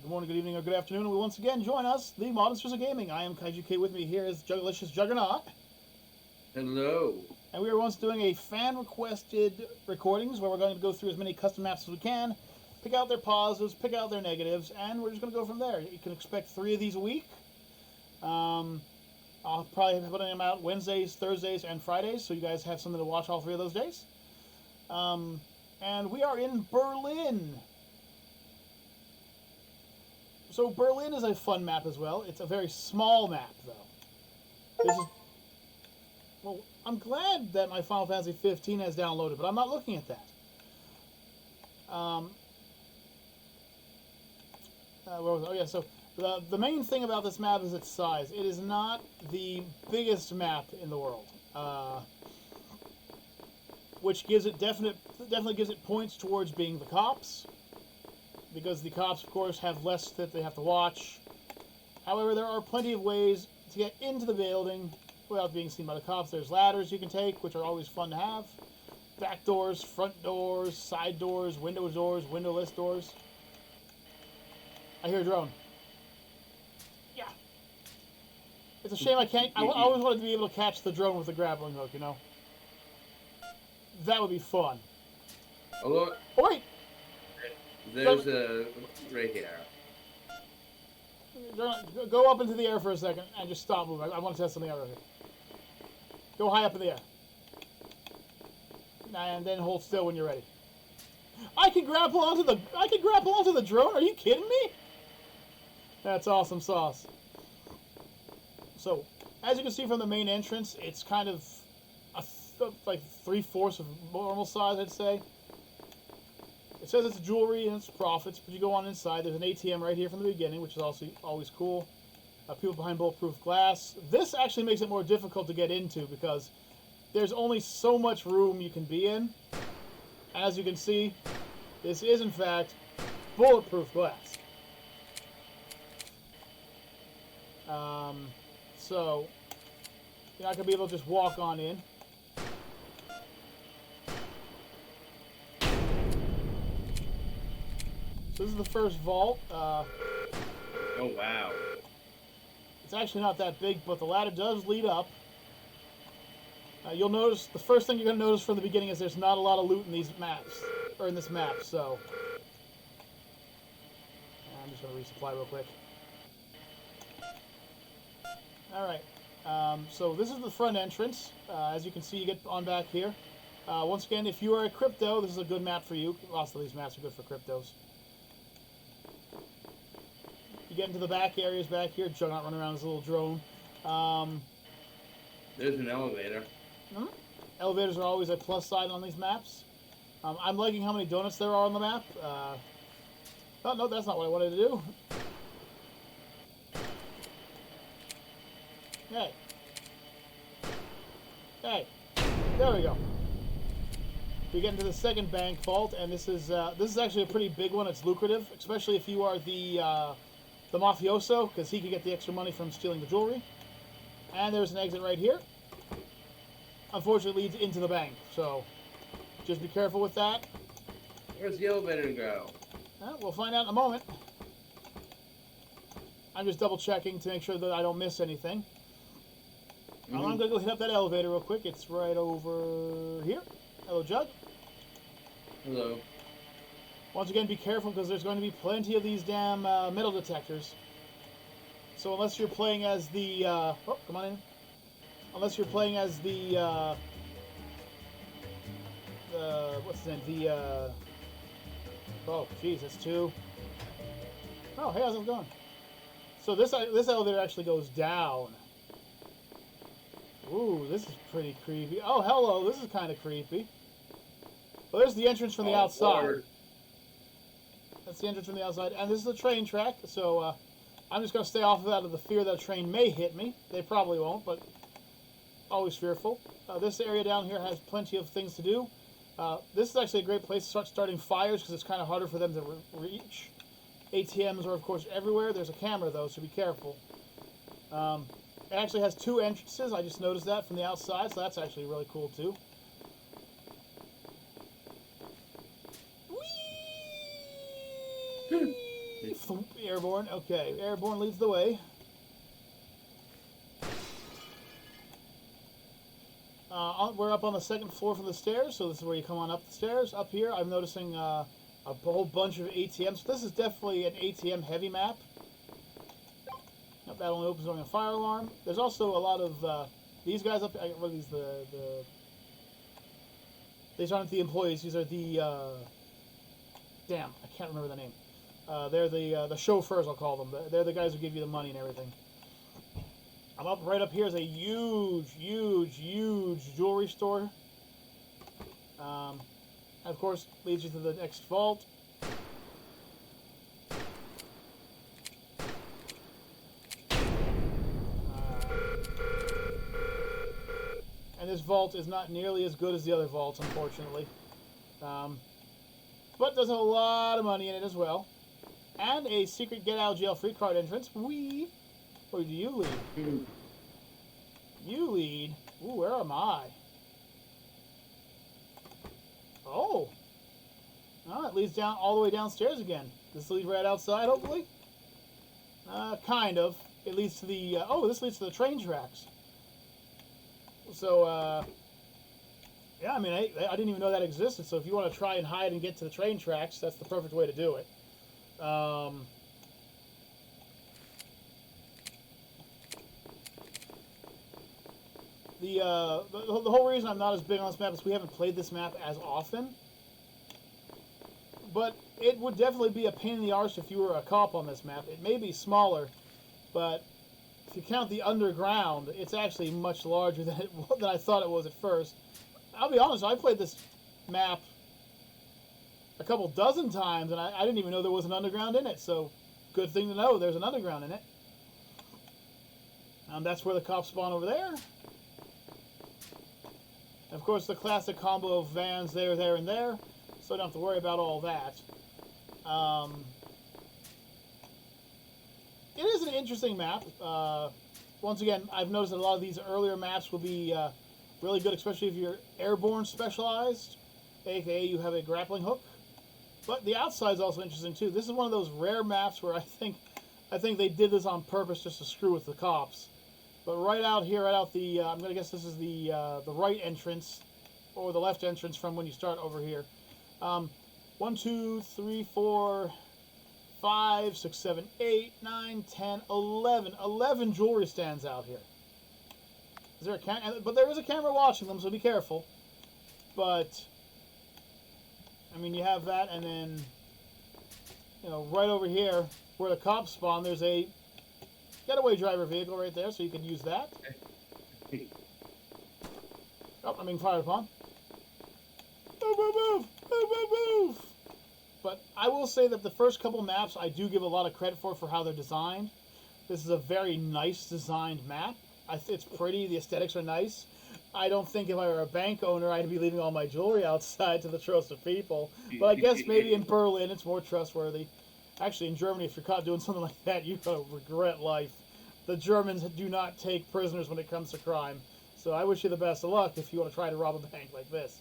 Good morning, good evening, or good afternoon, and we once again join us, the Monsters of Gaming. I am Kaiju K. With me here is Juggalicious Juggernaut. Hello. And we are once doing a fan-requested recordings where we're going to go through as many custom maps as we can, pick out their positives, pick out their negatives, and we're just going to go from there. You can expect 3 of these a week. I'll probably be putting them out Wednesdays, Thursdays, and Fridays, so you guys have something to watch all 3 of those days. And we are in Berlin. So Berlin is a fun map as well. It's a very small map, though. This is... Well, I'm glad that my Final Fantasy 15 has downloaded, but I'm not looking at that. So the main thing about this map is its size. It is not the biggest map in the world, which gives it definitely gives it points towards being the cops, because the cops, of course, have less that they have to watch. However, there are plenty of ways to get into the building without being seen by the cops. There's ladders you can take, which are always fun to have. Back doors, front doors, side doors, windowless doors. I hear a drone. Yeah. It's a shame I can't... I always wanted to be able to catch the drone with the grappling hook, you know? That would be fun. Oh, look. Oh, wait! There's a... right here. Go up into the air for a second and just stop moving. I want to test something out right here. Go high up in the air. And then hold still when you're ready. I can grapple onto the drone? Are you kidding me? That's awesome sauce. So, as you can see from the main entrance, it's kind of like 3/4 of normal size, I'd say. It says it's jewelry and it's profits, but you go on inside. There's an ATM right here from the beginning, which is also always cool. People behind bulletproof glass. This actually makes it more difficult to get into because there's only so much room you can be in. As you can see, this is in fact bulletproof glass. So you're not going to be able to just walk on in. So this is the first vault. Oh, wow. It's actually not that big, but the ladder does lead up. You'll notice, the first thing you're going to notice from the beginning is there's not a lot of loot in these maps, or in this map, so... I'm just going to resupply real quick. Alright, so this is the front entrance. As you can see, you get on back here. Once again, if you are a crypto, this is a good map for you. Lots of these maps are good for cryptos. You get into the back areas back here. Juggernaut running around his little drone. There's an elevator. Elevators are always a plus side on these maps. I'm liking how many donuts there are on the map. Oh, no, that's not what I wanted to do. Hey. Hey. There we go. We get into the second bank vault, and this is actually a pretty big one. It's lucrative, especially if you are the mafioso, because he can get the extra money from stealing the jewelry. And there's an exit right here. Unfortunately, it leads into the bank, so just be careful with that. Where's the elevator go? We'll find out in a moment. I'm just double checking to make sure that I don't miss anything. I'm going to go hit up that elevator real quick. It's right over here. Hello, Jug. Hello. Once again, be careful because there's going to be plenty of these damn metal detectors. So unless you're playing as the... oh, come on in. Unless you're playing as the... what's his name? The... oh, jeez, that's 2. Oh, hey, how's it going? So this elevator actually goes down. Ooh, this is pretty creepy. Oh, hello, this is kind of creepy. Well, there's the entrance from the outside. Lord. That's the entrance from the outside. And this is the train track, so I'm just going to stay off of that out of the fear that a train may hit me. They probably won't, but always fearful. This area down here has plenty of things to do. This is actually a great place to start starting fires because it's kind of harder for them to reach. ATMs are, of course, everywhere. There's a camera, though, so be careful. It actually has 2 entrances. I just noticed that from the outside, so that's actually really cool, too. Airborne. Okay, airborne leads the way. We're up on the second floor from the stairs, so this is where you come on up the stairs. Up here, I'm noticing a whole bunch of ATMs. This is definitely an ATM heavy map. That only opens during a fire alarm. There's also a lot of these guys up. What are these? These aren't the employees. These are the damn. I can't remember the name. They're the chauffeurs. I'll call them. They're the guys who give you the money and everything. I'm up right up here is a huge jewelry store. Of course, leads you to the next vault. And this vault is not nearly as good as the other vaults, unfortunately. But there's a lot of money in it as well. And a secret get-out-of-jail-free card entrance. Or do you lead? You lead? Ooh, where am I? Oh. Oh, it leads down all the way downstairs again. This leads right outside, hopefully? Kind of. It leads to the... this leads to the train tracks. So, yeah, I mean, I didn't even know that existed. So if you want to try and hide and get to the train tracks, that's the perfect way to do it. The whole reason I'm not as big on this map is we haven't played this map as often. But it would definitely be a pain in the arse if you were a cop on this map. It may be smaller, but if you count the underground, it's actually much larger than I thought it was at first. I'll be honest, I played this map a couple dozen times, and I didn't even know there was an underground in it. So, good thing to know there's an underground in it. That's where the cops spawn over there. And of course, the classic combo of vans there, and there. So I don't have to worry about all that. It is an interesting map. Once again, I've noticed that a lot of these earlier maps will be really good, especially if you're airborne specialized, aka you have a grappling hook. But the outside is also interesting too. This is one of those rare maps where I think they did this on purpose just to screw with the cops. But right out here, right out the, I'm gonna guess this is the right entrance or the left entrance from when you start over here. 1, 2, 3, 4, 5, 6, 7, 8, 9, 10, 11. 11 jewelry stands out here. Is there a camera? But there is a camera watching them, so be careful. But I mean, you have that, and then right over here where the cops spawn, there's a getaway driver vehicle right there, so you can use that. Oh, I'm being fired upon. Move, move, move, move, move, move. But I will say that the first couple maps I do give a lot of credit for how they're designed. This is a very nice designed map. It's pretty, the aesthetics are nice. I don't think if I were a bank owner I'd be leaving all my jewelry outside to the trust of people. But I guess maybe in Berlin it's more trustworthy. Actually, in Germany, if you're caught doing something like that, you're going to regret life. The Germans do not take prisoners when it comes to crime. So I wish you the best of luck if you want to try to rob a bank like this.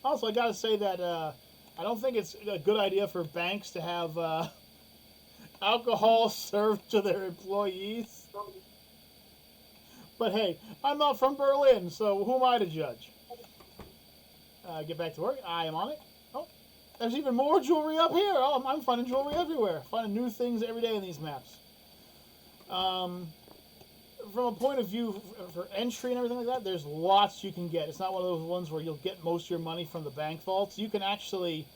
Also, I gotta say that I don't think it's a good idea for banks to have alcohol served to their employees. But hey, I'm not from Berlin, so who am I to judge? Get back to work. I am on it. Oh, there's even more jewelry up here. Oh, I'm finding jewelry everywhere. Finding new things every day in these maps. From a point of view for entry and everything like that, there's lots you can get. It's not one of those ones where you'll get most of your money from the bank vaults. You can actually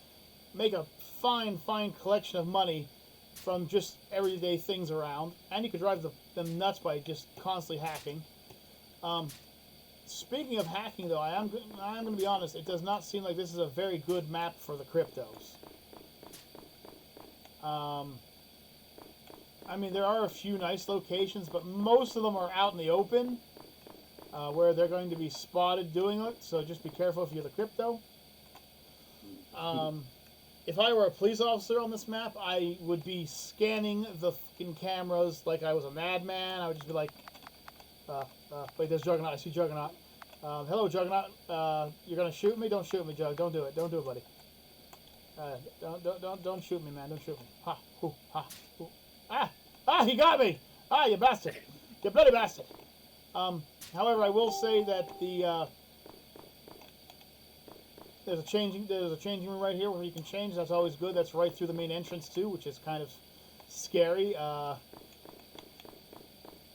make a fine collection of money from just everyday things around, and you could drive them nuts by just constantly hacking. Speaking of hacking, though, I am going to be honest. It does not seem like this is a very good map for the cryptos. I mean, there are a few nice locations, but most of them are out in the open, where they're going to be spotted doing it, so just be careful if you're the crypto. If I were a police officer on this map, I would be scanning the fucking cameras like I was a madman. I would just be like, wait, there's Juggernaut. I see Juggernaut. Hello, Juggernaut. You're going to shoot me? Don't shoot me, Jug. Don't do it. Don't do it, buddy. Don't shoot me, man. Don't shoot me. Ha, hoo, ha, hoo. Ah, he got me. Ah, you bastard. You bloody bastard. However, I will say that there's a changing room right here where you can change. That's always good. That's right through the main entrance too, which is kind of scary.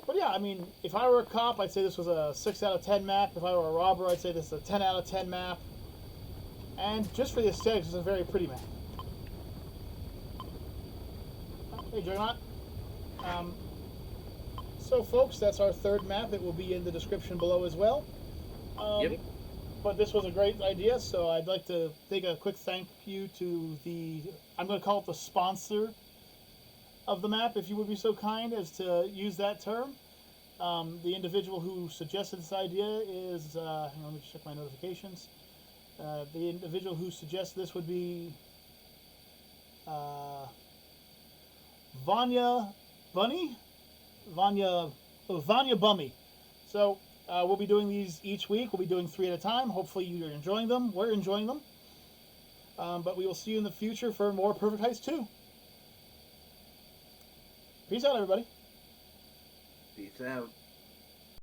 But yeah, I mean, if I were a cop, I'd say this was a 6 out of 10 map. If I were a robber, I'd say this is a 10 out of 10 map. And just for the aesthetics, it's a very pretty map. Hey, Juggernaut. So, folks, that's our third map. It will be in the description below as well. Yep. But this was a great idea, so I'd like to take a quick thank you to I'm going to call it the sponsor of the map, if you would be so kind as to use that term. The individual who suggested this idea is, hang on, let me check my notifications. The individual who suggested this would be Vanya Bummy. So we'll be doing these each week. We'll be doing 3 at a time. Hopefully you're enjoying them. We're enjoying them. But we will see you in the future for more Perfect Heist 2. Peace out, everybody. Peace out.